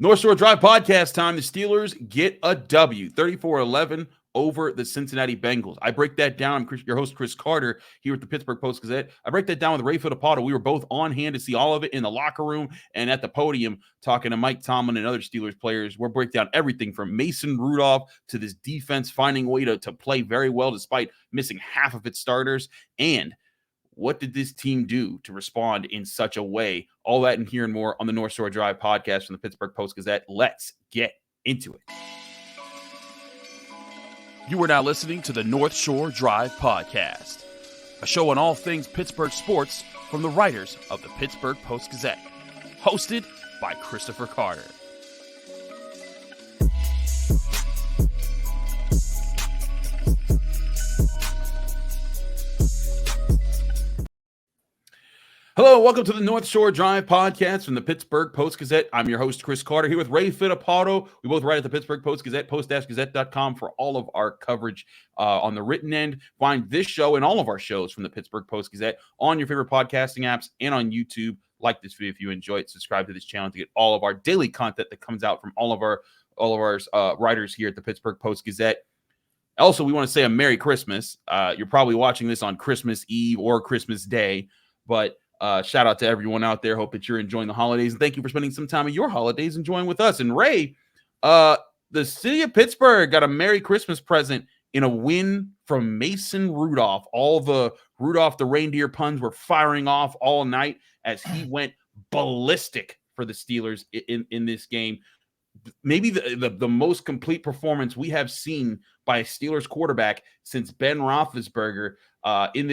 North Shore Drive podcast time. The Steelers get a W, 34-11 over the Cincinnati Bengals. I break that down. I'm your host, Chris Carter, here at the Pittsburgh Post-Gazette. I break that down with Ray Fittipaldo. We were both on hand to see all of it in the locker room and at the podium talking to Mike Tomlin and other Steelers players. We'll break down everything from Mason Rudolph to this defense finding a way to play very well despite missing half of its starters. And what did this team do to respond in such a way? All that and here and more on the North Shore Drive podcast from the Pittsburgh Post-Gazette. Let's get into it. You are now listening to the North Shore Drive podcast, a show on all things Pittsburgh sports from the writers of the Pittsburgh Post-Gazette, hosted by Christopher Carter. Hello, welcome to the North Shore Drive podcast from the Pittsburgh Post-Gazette. I'm your host, Chris Carter, here with Ray Fittipaldo. We both write at the Pittsburgh Post-Gazette, post-gazette.com for all of our coverage on the written end. Find this show and all of our shows from the Pittsburgh Post-Gazette on your favorite podcasting apps and on YouTube. Like this video if you enjoy it. Subscribe to this channel to get all of our daily content that comes out from all of our writers here at the Pittsburgh Post-Gazette. Also, we want to say a Merry Christmas. You're probably watching this on Christmas Eve or Christmas Day, but shout out to everyone out there. Hope that you're enjoying the holidays, and thank you for spending some time of your holidays enjoying with us. And Ray, the city of Pittsburgh got a Merry Christmas present in a win from Mason Rudolph. All the Rudolph the reindeer puns were firing off all night as he went ballistic for the Steelers in this game. Maybe the most complete performance we have seen by a Steelers quarterback since Ben Roethlisberger in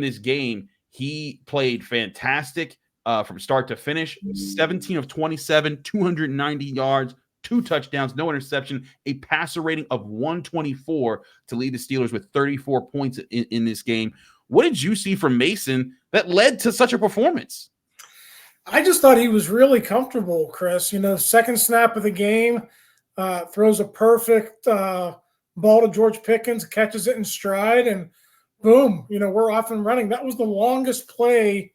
this game. He played fantastic from start to finish. 17 of 27, 290 yards, 2 touchdowns, no interception, a passer rating of 124 to lead the Steelers with 34 points in this game. What did you see from Mason that led to such a performance? I just thought he was really comfortable, Chris. Second snap of the game, throws a perfect ball to George Pickens, catches it in stride, and boom, we're off and running. That was the longest play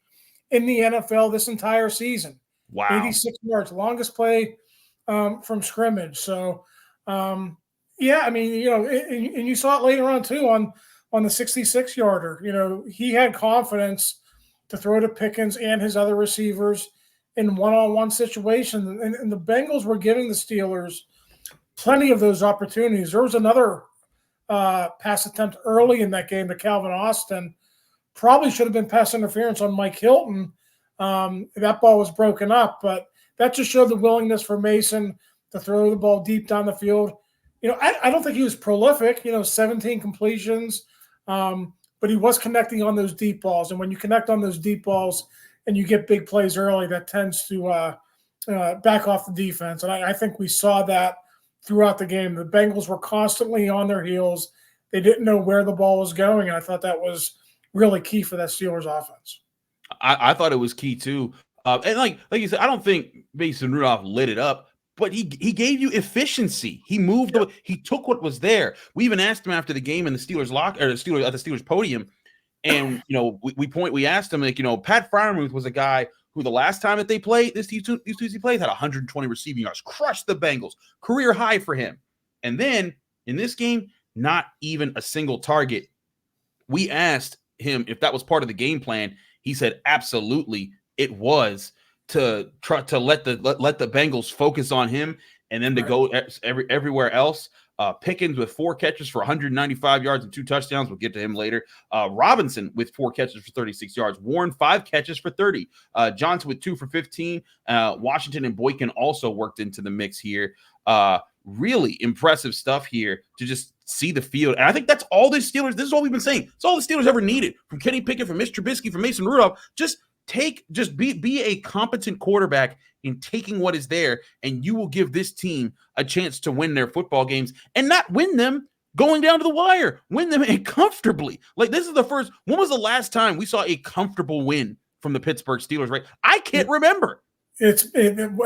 in the NFL this entire season. Wow. 86 yards, longest play from scrimmage. So, and you saw it later on too on the 66-yarder. He had confidence to throw to Pickens and his other receivers in one-on-one situations. And the Bengals were giving the Steelers plenty of those opportunities. There was another pass attempt early in that game to Calvin Austin. Probably should have been pass interference on Mike Hilton. That ball was broken up, but that just showed the willingness for Mason to throw the ball deep down the field. I don't think he was prolific, 17 completions, but he was connecting on those deep balls. And when you connect on those deep balls and you get big plays early, that tends to back off the defense. And I think we saw that throughout the game. The Bengals were constantly on their heels. They didn't know where the ball was going, and I thought that was really key for that Steelers offense. I thought it was key too. And like you said, I don't think Mason Rudolph lit it up, but he gave you efficiency. He moved. Yep. He took what was there. We even asked him after the game in the Steelers locker, or the Steelers podium, and we asked him, Pat Freiermuth was a guy who the last time that they played, these two he played, had 120 receiving yards, crushed the Bengals, career high for him. And then in this game, not even a single target. We asked him if that was part of the game plan. He said, absolutely, it was to try to let the Bengals focus on him and then to go everywhere else. Pickens with 4 catches for 195 yards and 2 touchdowns. We'll get to him later. Robinson with 4 catches for 36 yards. Warren, 5 catches for 30. Johnson with 2 for 15. Washington and Boykin also worked into the mix here. Really impressive stuff here to just see the field. And I think that's all this is what we've been saying. It's all the Steelers ever needed from Kenny Pickett, from Mitch Trubisky, from Mason Rudolph. Just be a competent quarterback in taking what is there, and you will give this team a chance to win their football games and not win them going down to the wire, win them comfortably. Like, this is the first. When was the last time we saw a comfortable win from the Pittsburgh Steelers, right? I can't remember. It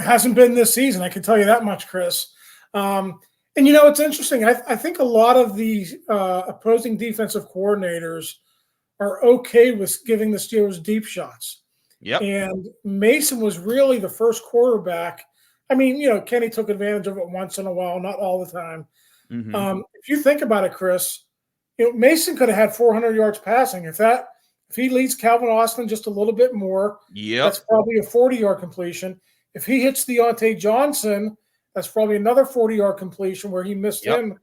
hasn't been this season. I can tell you that much, Chris. And, it's interesting. I think a lot of the opposing defensive coordinators are okay with giving the Steelers deep shots. Yep. And Mason was really the first quarterback I mean, Kenny took advantage of it once in a while, not all the time. Mm-hmm. If you think about it, Chris, Mason could have had 400 yards passing. If he leads Calvin Austin just a little bit more, that's Yep. probably a 40-yard completion. If he hits Deontay Johnson, that's probably another 40-yard completion where he missed Yep. him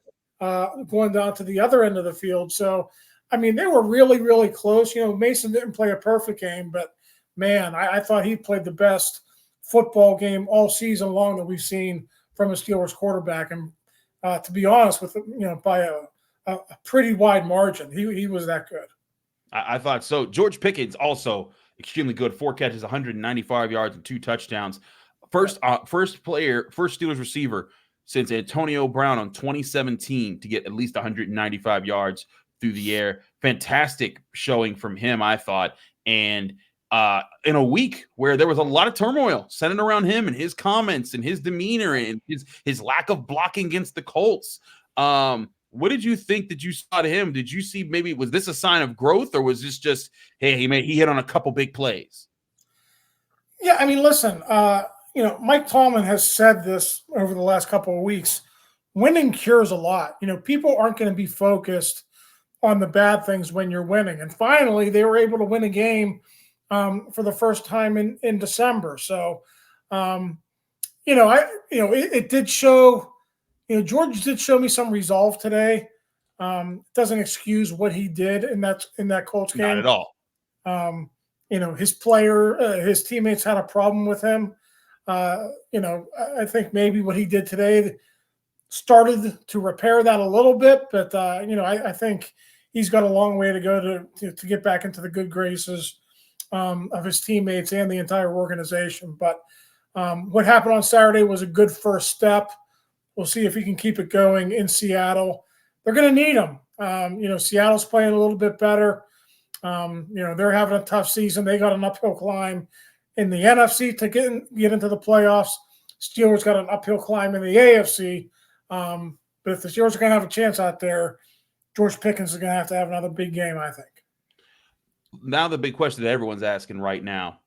going down to the other end of the field. So, I mean, they were really, really close. Mason didn't play a perfect game, but, man, I thought he played the best football game all season long that we've seen from a Steelers quarterback. And to be honest, by a pretty wide margin, he was that good. I thought so. George Pickens also extremely good. 4 catches, 195 yards, and 2 touchdowns. First Steelers receiver since Antonio Brown on 2017 to get at least 195 yards through the air. Fantastic showing from him, I thought. And in a week where there was a lot of turmoil centered around him and his comments and his demeanor and his lack of blocking against the Colts. What did you think that you saw to him? Did you see was this a sign of growth, or was this just, hey, he hit on a couple big plays? Yeah, I mean, listen, Mike Tomlin has said this over the last couple of weeks. Winning cures a lot. People aren't going to be focused on the bad things when you're winning. And finally, they were able to win a game for the first time in December. So, it did show. George did show me some resolve today. Doesn't excuse what he did in that Colts game. Not at all. His teammates had a problem with him. I think maybe what he did today started to repair that a little bit, but I think he's got a long way to go to get back into the good graces of his teammates and the entire organization. But what happened on Saturday was a good first step. We'll see if he can keep it going in Seattle. They're going to need him. Seattle's playing a little bit better. They're having a tough season. They got an uphill climb in the NFC to get into the playoffs. Steelers got an uphill climb in the AFC. But if the Steelers are going to have a chance out there, George Pickens is going to have another big game, I think. Now the big question that everyone's asking right now,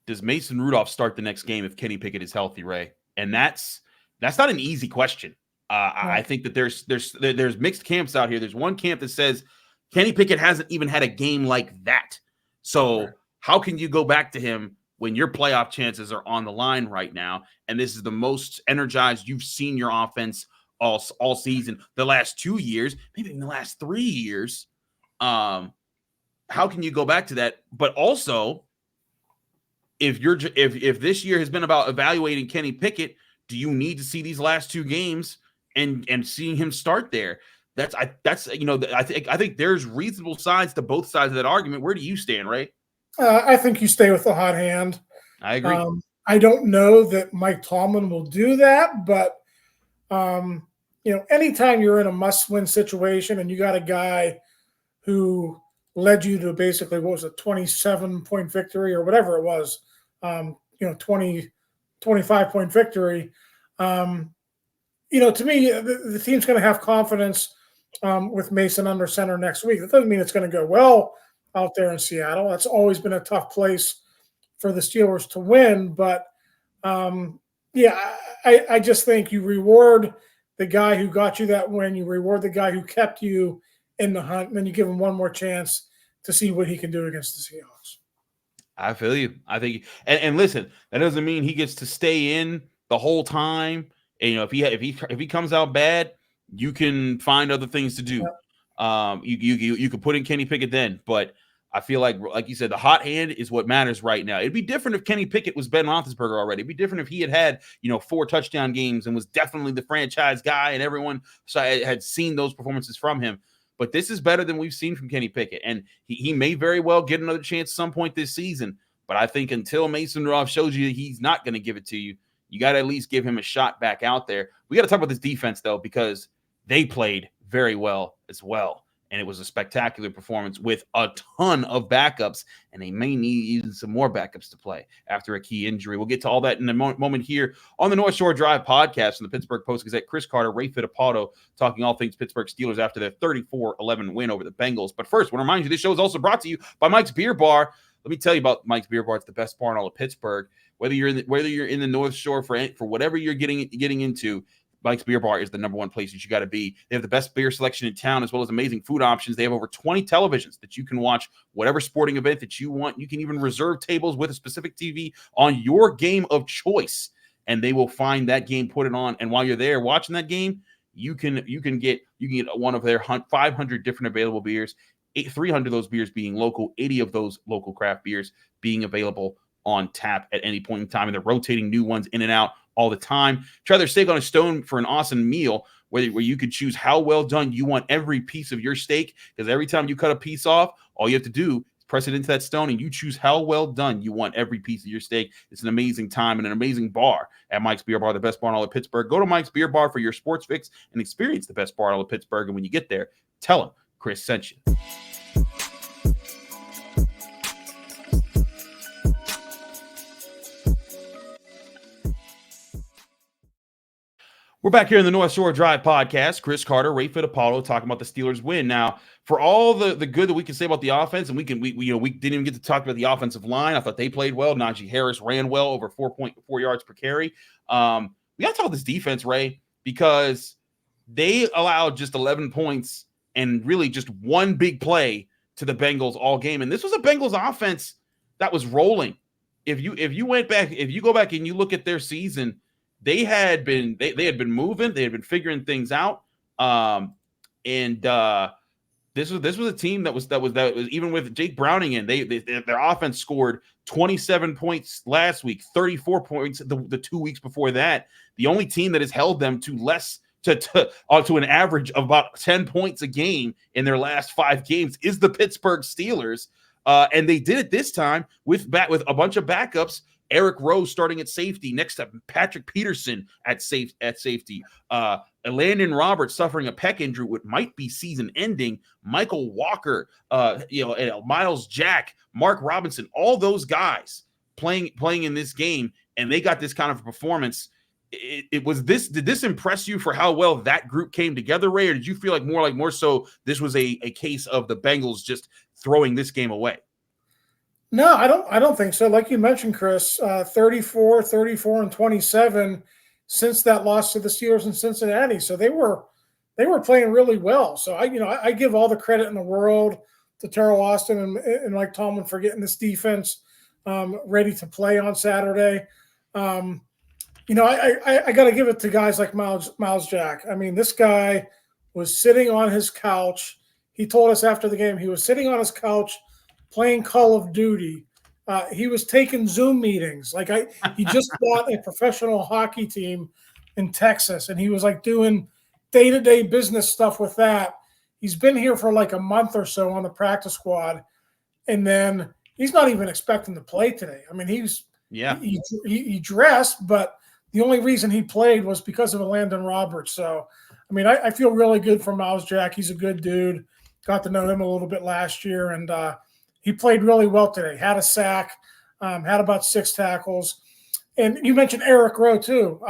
does Mason Rudolph start the next game if Kenny Pickett is healthy, Ray? And that's not an easy question. I think that there's mixed camps out here. There's one camp that says Kenny Pickett hasn't even had a game like that. So how can you go back to him when your playoff chances are on the line right now? And this is the most energized you've seen your offense all season, the last 2 years, maybe in the last 3 years. How can you go back to that? But also, if this year has been about evaluating Kenny Pickett, do you need to see these last 2 games and seeing him start there? I think there's reasonable sides to both sides of that argument. Where do you stand, Ray? I think you stay with the hot hand. I agree. I don't know that Mike Tomlin will do that, but anytime you're in a must-win situation and you got a guy who led you to basically, 27-point victory or whatever it was, 25-point victory. To me, the team's going to have confidence with Mason under center next week. That doesn't mean it's going to go well out there in Seattle. That's always been a tough place for the Steelers to win. But, I just think you reward the guy who got you that win. You reward the guy who kept you in the hunt, and then you give him one more chance to see what he can do against the Seahawks. I feel you. I think, and listen, that doesn't mean he gets to stay in the whole time. And, if he comes out bad, you can find other things to do. Yeah. You could put in Kenny Pickett then, but I feel like you said, the hot hand is what matters right now. It'd be different if Kenny Pickett was Ben Roethlisberger already. It'd be different if he had 4 touchdown games and was definitely the franchise guy, and everyone had seen those performances from him. But this is better than we've seen from Kenny Pickett, and he may very well get another chance at some point this season. But I think until Mason Rudolph shows you that he's not going to give it to you, you got to at least give him a shot back out there. We got to talk about this defense, though, because they played very well as well. And it was a spectacular performance with a ton of backups, and they may need even some more backups to play after a key injury. We'll get to all that in a moment here on the North Shore Drive podcast from the Pittsburgh Post-Gazette. Chris Carter, Ray Fittipaldo, talking all things Pittsburgh Steelers after their 34-11 win over the Bengals. But first, I want to remind you, this show is also brought to you by Mike's Beer Bar. Let me tell you about Mike's Beer Bar. It's the best bar in all of Pittsburgh. whether you're in the North Shore for whatever you're getting into. Mike's Beer Bar is the number one place that you got to be. They have the best beer selection in town, as well as amazing food options. They have over 20 televisions that you can watch whatever sporting event that you want. You can even reserve tables with a specific TV on your game of choice, and they will find that game, put it on, and while you're there watching that game, you can get one of their 500 different available beers, 300 of those beers being local, 80 of those local craft beers being available on tap at any point in time, and they're rotating new ones in and out all the time. Try their steak on a stone for an awesome meal where you could choose how well done you want every piece of your steak, because every time you cut a piece off, all you have to do is press it into that stone and you choose how well done you want every piece of your steak. It's an amazing time and an amazing bar at Mike's Beer Bar, the best bar in all of Pittsburgh. Go to Mike's Beer Bar for your sports fix and experience the best bar in all of Pittsburgh. And when you get there, tell them Chris sent you. We're back here in the North Shore Drive podcast. Chris Carter, Ray Fittipaldo talking about the Steelers win. Now, for all the good that we can say about the offense, and we didn't even get to talk about the offensive line. I thought they played well. Najee Harris ran well, over 4.4 yards per carry. We got to talk about this defense, Ray, because they allowed just 11 points and really just one big play to the Bengals all game. And this was a Bengals offense that was rolling. If you go back and you look at their season, they had been moving, they had been figuring things out, and this was a team that was even with Jake Browning in, their offense scored 27 points last week, 34 points the 2 weeks before that. The only team that has held them to an average of about 10 points a game in their last 5 games is the Pittsburgh Steelers, and they did it this time with a bunch of backups. Eric Rowe starting at safety, next up Patrick Peterson at safety. Elandon Roberts suffering a pec injury, which might be season-ending. Michael Walker, Miles Jack, Mark Robinson, all those guys playing in this game, and they got this kind of performance. Did this impress you for how well that group came together, Ray, or did you feel like more so this was a case of the Bengals just throwing this game away? No, I don't think so. Like you mentioned, Chris, 34, and 27 since that loss to the Steelers in Cincinnati. So they were playing really well. So I give all the credit in the world to Terrell Austin and Mike Tomlin for getting this defense ready to play on Saturday. I got to give it to guys like Miles Jack. I mean, this guy was sitting on his couch. He told us after the game he was sitting on his couch playing Call of Duty. He was taking Zoom meetings. He just bought a professional hockey team in Texas, and he was doing day-to-day business stuff with that. He's been here for a month or so on the practice squad, and then he's not even expecting to play today. I mean, he dressed, but the only reason he played was because of Elandon Roberts. So, I mean, I feel really good for Miles Jack. He's a good dude. Got to know him a little bit last year, and he played really well today. Had a sack, had about 6 tackles. And you mentioned Eric Rowe, too.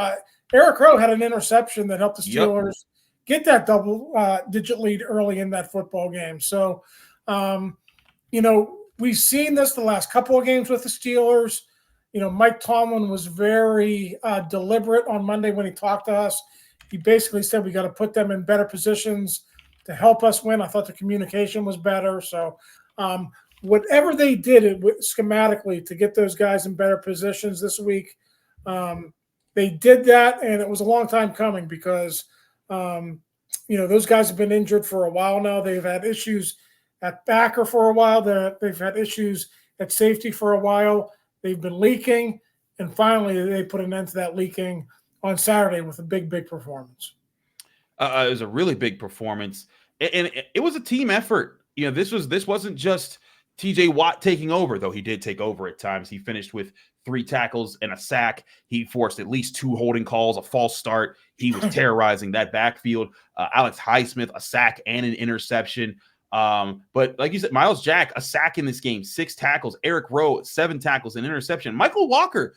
Eric Rowe had an interception that helped the Steelers get that double-digit lead early in that football game. So, we've seen this the last couple of games with the Steelers. Mike Tomlin was very deliberate on Monday when he talked to us. He basically said we got to put them in better positions to help us win. I thought the communication was better. So, whatever they did schematically to get those guys in better positions this week, they did that, and it was a long time coming because, those guys have been injured for a while now. They've had issues at backer for a while. They've had issues at safety for a while. They've been leaking, and finally they put an end to that leaking on Saturday with a big performance. It was a really big performance, and it was a team effort. This wasn't just TJ Watt taking over, though he did take over at times. He finished with 3 tackles and a sack. He forced at least 2 holding calls, a false start. He was terrorizing that backfield. Alex Highsmith, a sack and an interception. But like you said, Miles Jack, a sack in this game, 6 tackles. Eric Rowe, 7 tackles, an interception. Michael Walker,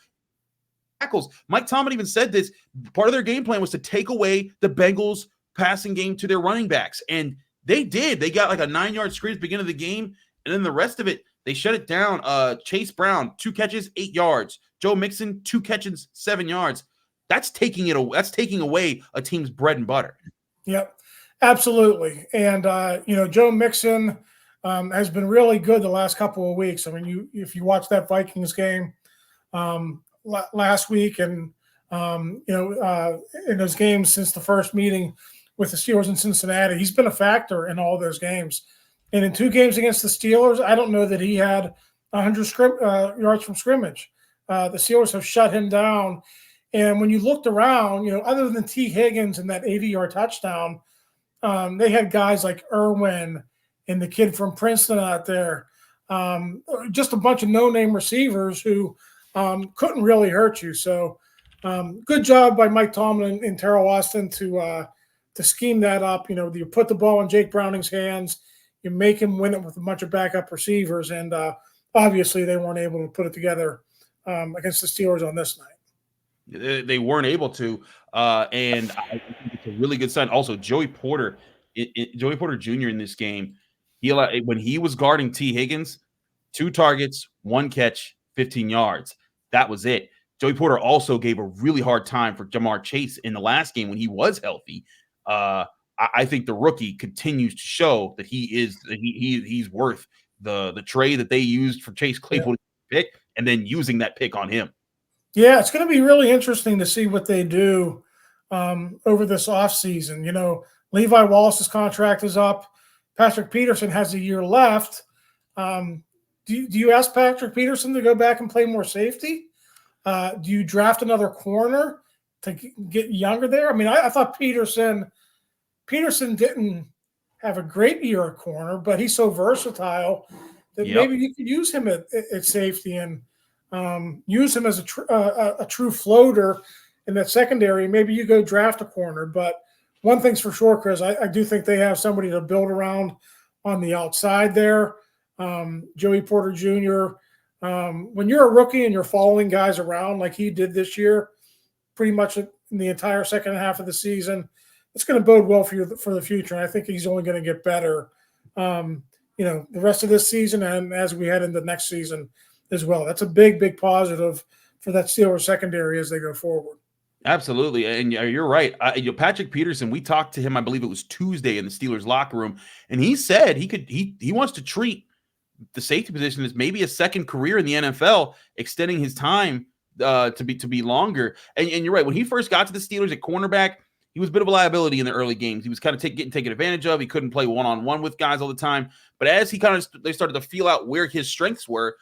tackles. Mike Tomlin even said this. Part of their game plan was to take away the Bengals' passing game to their running backs. And they did. They got a 9-yard screen at the beginning of the game. And then the rest of it, They shut it down. Chase Brown, 2 catches, 8 yards. Joe Mixon, 2 catches, 7 yards. That's taking away a team's bread and butter. Yep, absolutely. And Joe Mixon has been really good the last couple of weeks. I mean, if you watch that Vikings game last week, and in those games since the first meeting with the Steelers in Cincinnati, he's been a factor in all those games. And in 2 games against the Steelers, I don't know that he had 100 yards from scrimmage. The Steelers have shut him down. And when you looked around, other than T. Higgins and that 80-yard touchdown, they had guys like Irwin and the kid from Princeton out there, just a bunch of no-name receivers who couldn't really hurt you. So good job by Mike Tomlin and Terrell Austin to scheme that up. You put the ball in Jake Browning's hands, you make him win it with a bunch of backup receivers, and obviously they weren't able to put it together against the Steelers on this night. They weren't able to, and I think it's a really good sign. Also, Joey Porter Jr. in this game, when he was guarding T. Higgins, 2 targets, 1 catch, 15 yards. That was it. Joey Porter also gave a really hard time for Jamar Chase in the last game when he was healthy. I think the rookie continues to show that he's worth the trade that they used for Chase Claypool pick, and then using that pick on him. Yeah, it's going to be really interesting to see what they do over this offseason. Levi Wallace's contract is up. Patrick Peterson has a year left. Do you ask Patrick Peterson to go back and play more safety? Do you draft another corner to get younger there? I mean, I thought Peterson didn't have a great year at corner, but he's so versatile that maybe you could use him at safety and use him as a true floater in that secondary. Maybe you go draft a corner. But one thing's for sure, Chris, I do think they have somebody to build around on the outside there. Joey Porter Jr., when you're a rookie and you're following guys around like he did this year, pretty much in the entire second half of the season, it's going to bode well for you for the future. And I think he's only going to get better, the rest of this season and as we head into next season as well. That's a big, big positive for that Steelers secondary as they go forward. Absolutely. And you're right. Patrick Peterson, we talked to him, I believe it was Tuesday in the Steelers locker room, and he said he wants to treat the safety position as maybe a second career in the NFL, extending his time to be longer. And you're right. When he first got to the Steelers at cornerback, he was a bit of a liability in the early games. He was kind of getting taken advantage of. He couldn't play one-on-one with guys all the time. But as they started to feel out where his strengths were,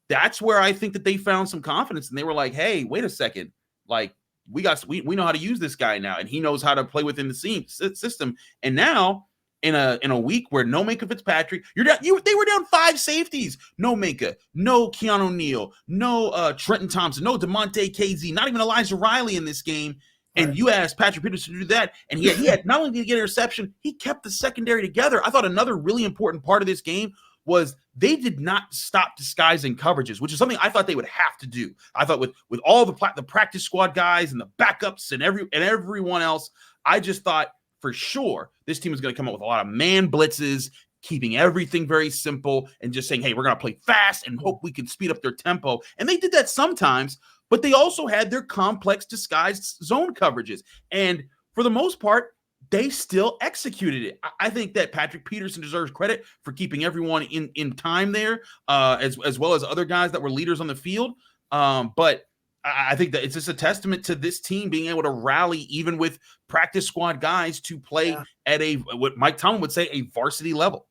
that's where I think that they found some confidence. And they were like, hey, wait a second. Like, we know how to use this guy now, and he knows how to play within the system. And now, in a week where no Minkah Fitzpatrick, they were down 5 safeties. No Minkah, no Keanu Neal, no Trenton Thompson, no Damontae Kazee, not even Elijah Riley in this game. And you asked Patrick Peterson to do that, and he had not only did he get an interception, he kept the secondary together. I thought another really important part of this game was they did not stop disguising coverages, which is something I thought they would have to do. I thought with all the practice squad guys and the backups and everyone else, I just thought for sure this team is going to come up with a lot of man blitzes, keeping everything very simple and just saying, hey, we're going to play fast and hope we can speed up their tempo. And they did that sometimes, but they also had their complex disguised zone coverages. And for the most part, they still executed it. I think that Patrick Peterson deserves credit for keeping everyone in time there, as well as other guys that were leaders on the field. But I think that it's just a testament to this team being able to rally even with practice squad guys to play at what Mike Tomlin would say, a varsity level.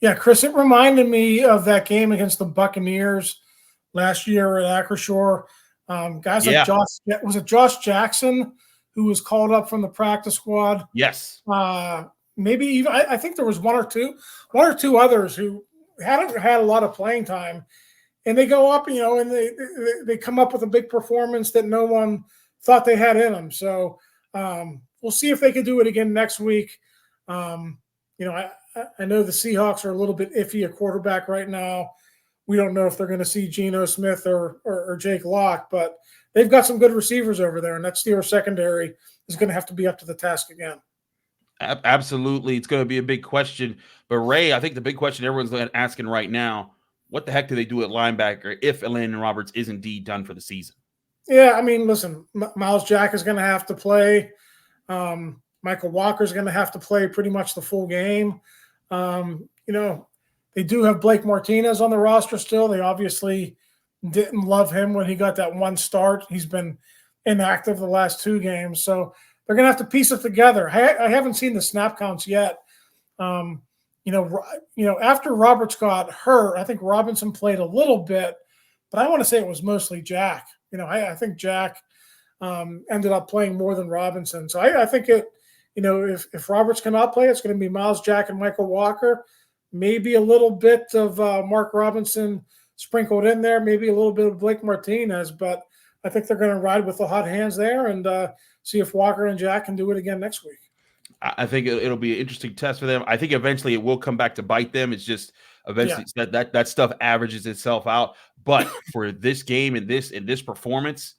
Yeah, Chris, it reminded me of that game against the Buccaneers last year at Acrisure. Guys like Josh Jackson, who was called up from the practice squad. Yes. Maybe even I think there was one or two others who hadn't had a lot of playing time, and they go up, and they come up with a big performance that no one thought they had in them. So we'll see if they can do it again next week. I know the Seahawks are a little bit iffy at quarterback right now. We don't know if they're going to see Geno Smith or Jake Locke, but they've got some good receivers over there, and that Steelers secondary is going to have to be up to the task again. Absolutely. It's going to be a big question. But, Ray, I think the big question everyone's asking right now, what the heck do they do at linebacker if Elandon Roberts is indeed done for the season? Yeah, I mean, listen, Miles Jack is going to have to play. Michael Walker is going to have to play pretty much the full game. They do have Blake Martinez on the roster still. They obviously didn't love him when he got that one start. He's been inactive the last 2 games. So they're going to have to piece it together. I haven't seen the snap counts yet. After Roberts got hurt, I think Robinson played a little bit, but I want to say it was mostly Jack. I think Jack ended up playing more than Robinson. So I think if Roberts cannot play, it's going to be Miles Jack and Michael Walker, maybe a little bit of Mark Robinson sprinkled in there, maybe a little bit of Blake Martinez, but I think they're going to ride with the hot hands there and see if Walker and Jack can do it again next week. I think it'll be an interesting test for them. I think eventually it will come back to bite them. It's just eventually that stuff averages itself out. But for this game and this performance,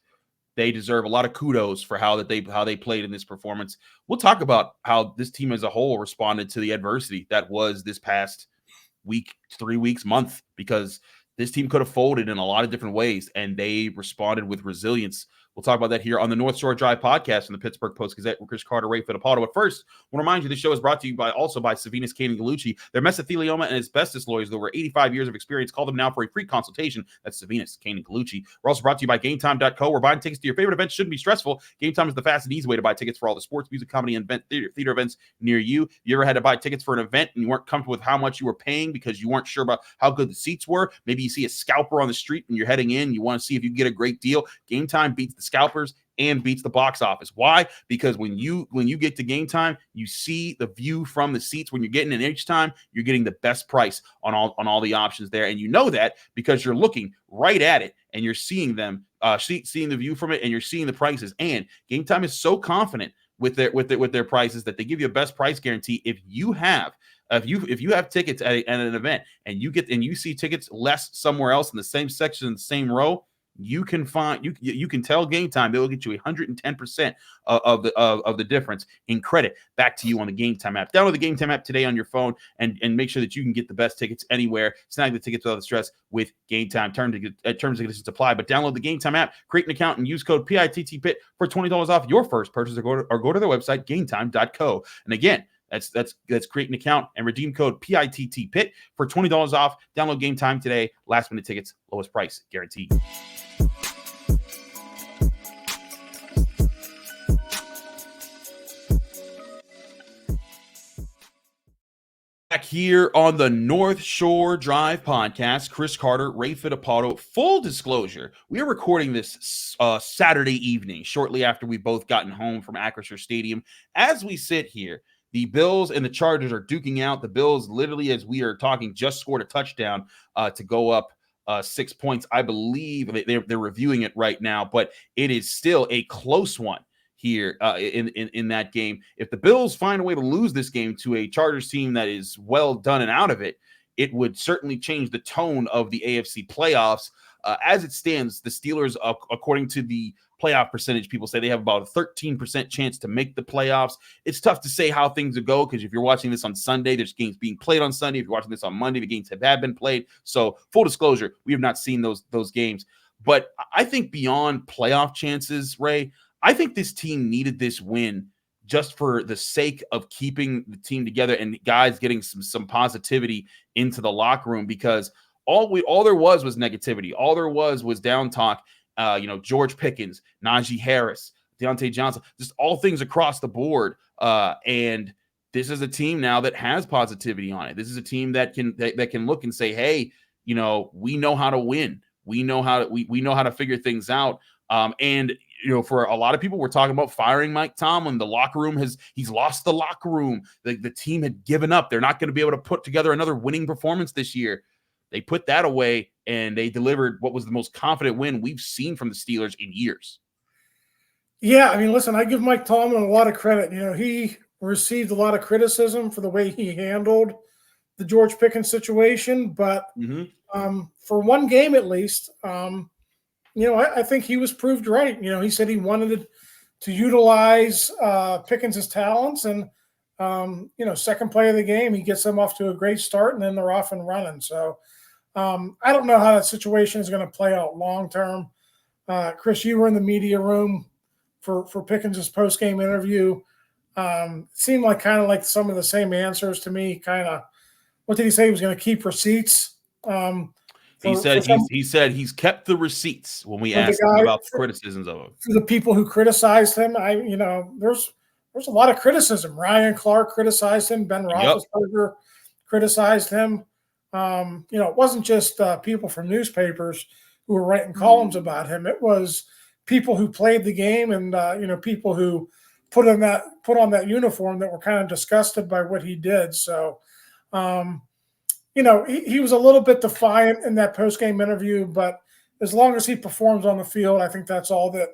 they deserve a lot of kudos for how they played in this performance. We'll talk about how this team as a whole responded to the adversity that was this past week, 3 weeks, month, because this team could have folded in a lot of different ways, and they responded with resilience. We'll talk about that here on the North Shore Drive podcast from the Pittsburgh Post-Gazette with Chris Carter, Ray Fittipaldo. But first, I want to remind you this show is brought to you by Savinas, Kane & Gallucci. Their mesothelioma and asbestos lawyers with over 85 years of experience. Call them now for a free consultation. That's Savinas, Kane & Gallucci. We're also brought to you by GameTime.co, where buying tickets to your favorite events shouldn't be stressful. GameTime is the fast and easy way to buy tickets for all the sports, music, comedy, and theater events near you. You ever had to buy tickets for an event and you weren't comfortable with how much you were paying because you weren't sure about how good the seats were? Maybe you see a scalper on the street and you're heading in. You want to see if you can get a great deal. GameTime beats the scalpers and beats the box office. Why? Because when you get to Game Time, you see the view from the seats. When you're getting in each time, you're getting the best price on all the options there, and you know that because you're looking right at it and you're seeing them, seeing the view from it, and you're seeing the prices. And Game Time is so confident with their prices that they give you a best price guarantee. If you have tickets at an event and you see tickets less somewhere else in the same section in the same row, you can tell Game Time they will get you 110% of the difference in credit back to you on the Game Time app. Download the Game Time app today on your phone and make sure that you can get the best tickets anywhere. Snag the tickets without the stress with Game Time. Terms and conditions apply. But download the Game Time app, create an account, and use code PITTPIT for $20 off your first purchase, or go to their website GameTime.co. And again, That's create an account and redeem code PITTPIT for $20 off. Download Game Time today. Last minute tickets, lowest price guaranteed. Back here on the North Shore Drive podcast, Chris Carter, Ray Fittipaldo. Full disclosure, we are recording this Saturday evening, shortly after we've both gotten home from Acrisure Stadium. As we sit here, the Bills and the Chargers are duking out. The Bills, literally, as we are talking, just scored a touchdown to go up 6 points. I believe they're reviewing it right now, but it is still a close one here in that game. If the Bills find a way to lose this game to a Chargers team that is well done and out of it, it would certainly change the tone of the AFC playoffs. As it stands, the Steelers, according to the playoff percentage, people say they have about a 13% chance to make the playoffs. It's tough to say how things will go because if you're watching this on Sunday, there's games being played on Sunday. If you're watching this on Monday, the games have been played. So full disclosure, we have not seen those games. But I think beyond playoff chances, Ray, I think this team needed this win just for the sake of keeping the team together and guys getting some positivity into the locker room, because all there was negativity. All there was down talk. George Pickens, Najee Harris, Deontay Johnson, just all things across the board. And this is a team now that has positivity on it. This is a team that can look and say, hey, we know how to win. We know how to figure things out. And for a lot of people, we're talking about firing Mike Tomlin. The locker room he's lost the locker room. The team had given up. They're not going to be able to put together another winning performance this year. They put that away and they delivered what was the most confident win we've seen from the Steelers in years. Yeah, I mean, listen, I give Mike Tomlin a lot of credit. He received a lot of criticism for the way he handled the George Pickens situation, but for one game at least, I think he was proved right. He said he wanted to utilize Pickens' talents, and second play of the game, he gets them off to a great start, and then they're off and running. So, I don't know how that situation is going to play out long term. Chris, you were in the media room for Pickens' post-game interview. It seemed like kind of like some of the same answers to me. Kind of, what did he say? He was going to keep receipts. He said he's kept the receipts when we asked him about the criticisms of him. For the people who criticized him, there's a lot of criticism. Ryan Clark criticized him. Ben Roethlisberger criticized him. It wasn't just people from newspapers who were writing columns about him. It was people who played the game and people who put on that uniform that were kind of disgusted by what he did. So, he was a little bit defiant in that post-game interview, but as long as he performs on the field, I think that's all that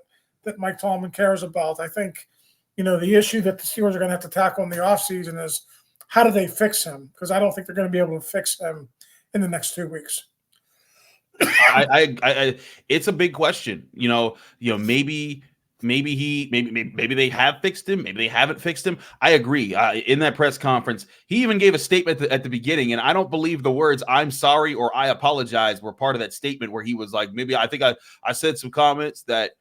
Mike Tomlin cares about. I think, the issue that the Steelers are going to have to tackle in the offseason is how do they fix him? Because I don't think they're going to be able to fix him in the next 2 weeks. It's a big question. Maybe they have fixed him. Maybe they haven't fixed him. I agree. In that press conference, he even gave a statement at the beginning, and I don't believe the words "I'm sorry" or "I apologize" were part of that statement. Where he was like, maybe I think I said some comments that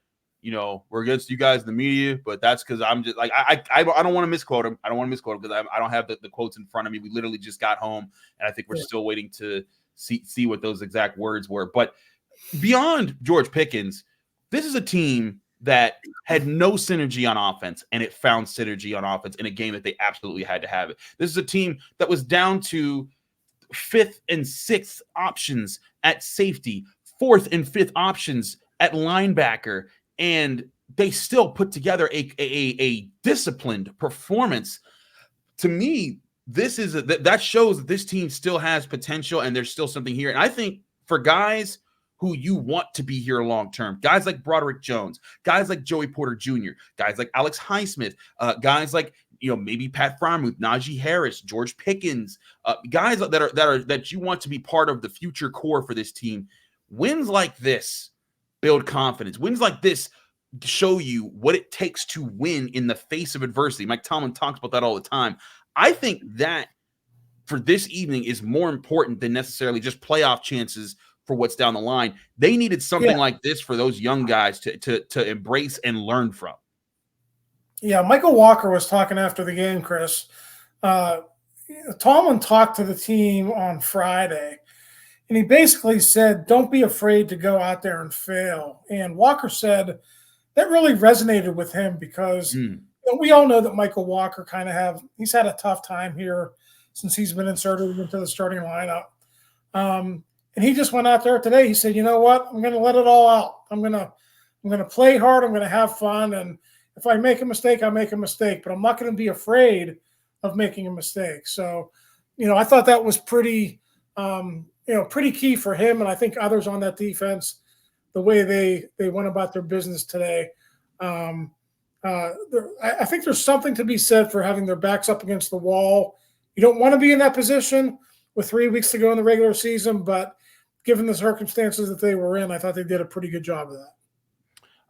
we're against you guys in the media, but that's because I'm just like I don't want to misquote him. I don't want to misquote him because I don't have the quotes in front of me. We literally just got home, and I think we're still waiting to see what those exact words were. But beyond George Pickens, this is a team that had no synergy on offense, and it found synergy on offense in a game that they absolutely had to have it. This is a team that was down to 5th and 6th options at safety, 4th and 5th options at linebacker, and they still put together a disciplined performance. To me, that shows that this team still has potential and there's still something here. And I think for guys who you want to be here long-term, guys like Broderick Jones, guys like Joey Porter Jr., guys like Alex Highsmith, guys like, maybe Pat Freiermuth, Najee Harris, George Pickens, guys that you want to be part of the future core for this team. Wins like this build confidence. Wins like this show you what it takes to win in the face of adversity. Mike Tomlin talks about that all the time. I think that for this evening is more important than necessarily just playoff chances for what's down the line. They needed something like this for those young guys to embrace and learn from. Yeah, Michael Walker was talking after the game, Chris. Tomlin talked to the team on Friday, and he basically said, don't be afraid to go out there and fail. And Walker said that really resonated with him because we all know that Michael Walker he's had a tough time here since he's been inserted into the starting lineup. And he just went out there today. He said, you know what? I'm going to let it all out. I'm going to play hard. I'm going to have fun. And if I make a mistake, I make a mistake. But I'm not going to be afraid of making a mistake. So, I thought that was pretty key for him. And I think others on that defense, the way they went about their business today. I think there's something to be said for having their backs up against the wall. You don't want to be in that position with 3 weeks to go in the regular season, but given the circumstances that they were in, I thought they did a pretty good job of that.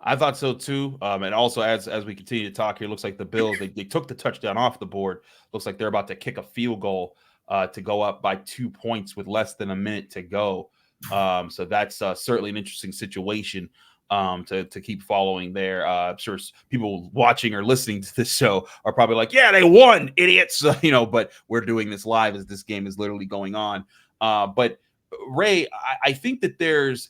I thought so too. And also as we continue to talk here, it looks like the Bills, they took the touchdown off the board. Looks like they're about to kick a field goal to go up by 2 points with less than a minute to go. So that's certainly an interesting situation to keep following there. I'm sure people watching or listening to this show are probably like, yeah, they won, idiots. But we're doing this live as this game is literally going on. But Ray, I think that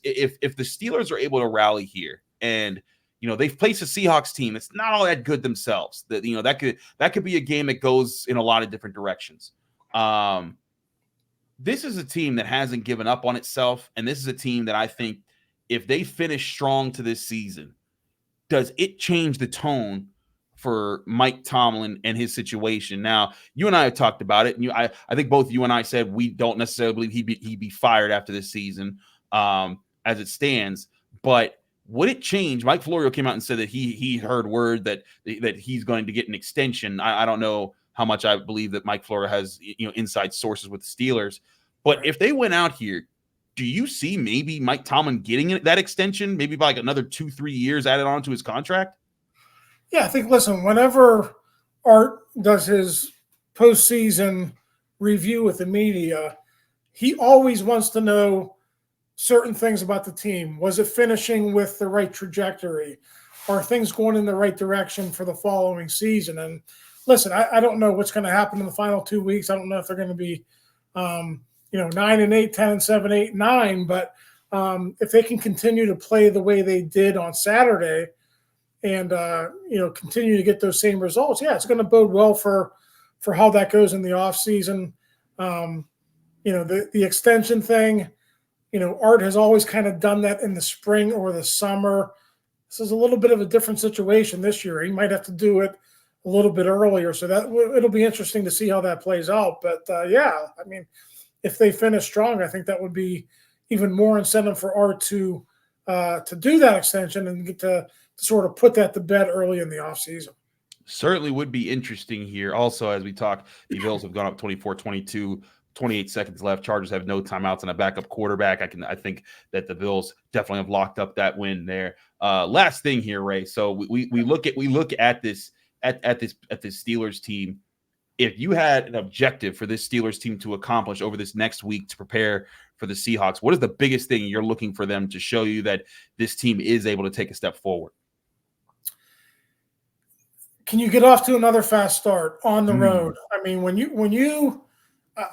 if the Steelers are able to rally here and they've placed a Seahawks team that's not all that good themselves, that could be a game that goes in a lot of different directions. This is a team that hasn't given up on itself, and this is a team that I think if they finish strong to this season, does it change the tone for Mike Tomlin and his situation? Now, you and I have talked about it, and I think both you and I said we don't necessarily believe he'd be fired after this season as it stands. But would it change? Mike Florio came out and said that he heard word that he's going to get an extension. I don't know how much I believe that Mike Florio has inside sources with the Steelers. But if they went out here, do you see maybe Mike Tomlin getting that extension, maybe by like another 2-3 years added on to his contract? Yeah, I think, listen, whenever Art does his postseason review with the media, he always wants to know certain things about the team. Was it finishing with the right trajectory? Are things going in the right direction for the following season? And listen, I don't know what's going to happen in the final 2 weeks. I don't know if they're going to be, 9-8, 10-7, 8-9. But if they can continue to play the way they did on Saturday and, continue to get those same results, yeah, it's going to bode well for how that goes in the offseason. The extension thing, Art has always kind of done that in the spring or the summer. This is a little bit of a different situation this year. He might have to do it a little bit earlier, so that it'll be interesting to see how that plays out. But if they finish strong, I think that would be even more incentive for Art to do that extension and get to sort of put that to bed early in the offseason. Certainly would be interesting here. Also, as we talk, the Bills have gone up 24-22. 28 seconds left. Chargers have no timeouts and a backup quarterback. I think that the Bills definitely have locked up that win there. Last thing here, Ray. So we look at this Steelers team. If you had an objective for this Steelers team to accomplish over this next week to prepare for the Seahawks, what is the biggest thing you're looking for them to show you that this team is able to take a step forward? Can you get off to another fast start on the road? I mean,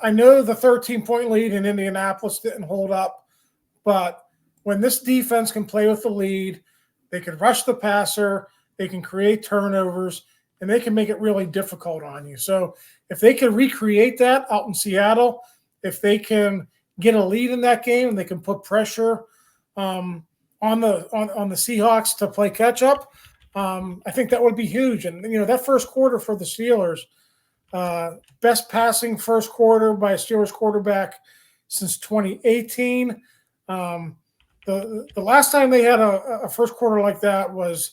I know the 13-point lead in Indianapolis didn't hold up, but when this defense can play with the lead, they can rush the passer, they can create turnovers, and they can make it really difficult on you. So if they can recreate that out in Seattle, if they can get a lead in that game and they can put pressure on the Seahawks to play catch up, I think that would be huge. And that first quarter for the Steelers. Best passing first quarter by a Steelers quarterback since 2018. The last time they had a first quarter like that was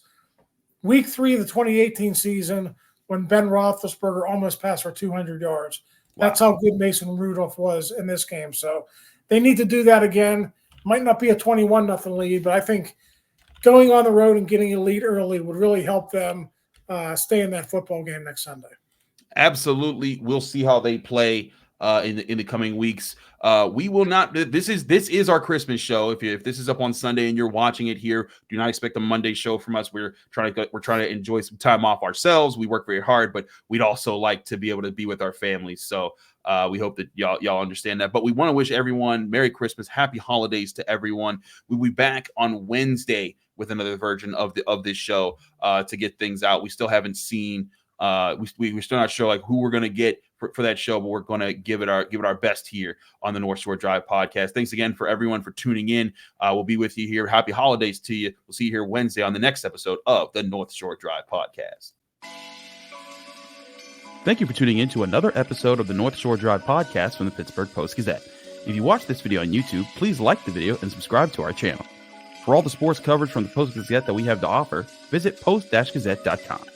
week 3 of the 2018 season when Ben Roethlisberger almost passed for 200 yards. Wow. That's how good Mason Rudolph was in this game. So they need to do that again. Might not be a 21-0 lead, but I think going on the road and getting a lead early would really help them stay in that football game next Sunday. Absolutely. We'll see how they play in the coming weeks. We will not. This is our Christmas show. If this is up on Sunday and you're watching it here, do not expect a Monday show from us. We're trying to enjoy some time off ourselves. We work very hard, but we'd also like to be able to be with our families. So we hope that y'all understand that. But we want to wish everyone Merry Christmas, Happy Holidays to everyone. We'll be back on Wednesday with another version of this show to get things out. We still haven't seen. We're still not sure who we're going to get for that show, but we're going to give it our best here on the North Shore Drive podcast. Thanks again for everyone for tuning in. We'll be with you here. Happy holidays to you. We'll see you here Wednesday on the next episode of the North Shore Drive podcast. Thank you for tuning in to another episode of the North Shore Drive podcast from the Pittsburgh Post-Gazette. If you watch this video on YouTube, please like the video and subscribe to our channel. For all the sports coverage from the Post-Gazette that we have to offer, visit post-gazette.com.